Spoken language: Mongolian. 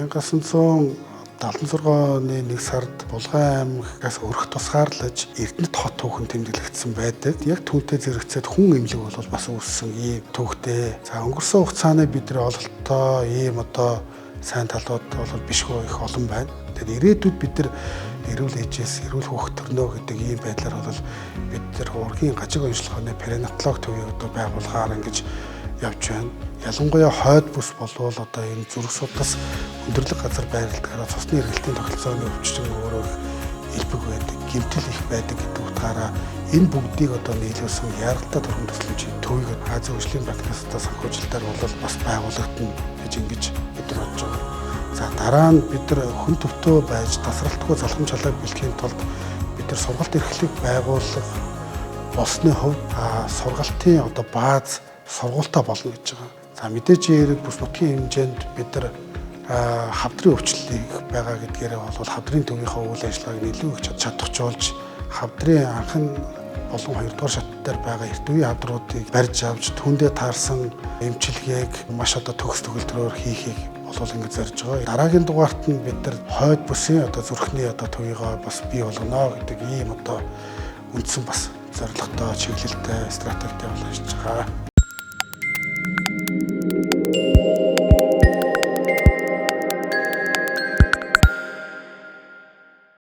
1976 оны 1 сард Булган аймгаас өрх тусгаарлаж Эрдэнэт хот түүхэн тэмдэглэгдсэн байдаг. Яг түүнтэй зэрэгцээд хүн эмнэлэг бол бас үүссэн ийм төвхтэй. За өнгөрсөн хугацааны бидний ололтоо ийм сайн талууд бол бишгүй их олон байна. Тэгэхээр ирээдүйд бид нар эрүүл ээжээс эрүүл хүүхэд төрнө гэдэг ийм байдлаар бол бид нар ургийн гажиг онцлогооны перинатолог төвийг байгуулахаар ингэж явж байна. Ялангуяа хойд бүс болвол энэ зүрх судас өндөрлөг газар байрлалдаараа цусны эргэлтийн тогтолцооны өвчин өөрөө элбэг байдаг, гэмтэл их байдаг гэдэг утгаараа энэ бүгдийг нийлүүлсэн яргалтай турган төсөлмжийн төвийг Азийн хөгжлийн банкнастай санхүүжилтээр бол бас байгуулагдана гэж ингэж бид нар бодож байгаа. За дараа нь бид нар хүн төвтөө байж тасралтгүй залхамж халааг бэлтгэхийн тулд бид нар сургалт эрхлэг байгуулах болсны хувьд сургалтын бааз сургуультай болно гэж байгаа. За мэдээж хэрэг бүс нутгийн хэмжээнд бид нар хавдрын өвчлөлийг байгаа гэдгээрээ бол хавдрын төвийнхөө үйл ажиллагааг илүү их чадваржуулж хавдрын анхан болон 2 дугаар шат дээр байгаа эрт үеийн хавдруудыг барьж авч түүндээ таарсан эмчилгээг маш төгс төгөлдрөөр хийхийг ингэж зорж байгаа. Дараагийн дугаарт нь бид нар хойд бүсийн зүрхний төвийг бас бий болгоно гэдэг ийм үндсэн бас зорилготой чиглэлтэй стратегтэй болж байгаа.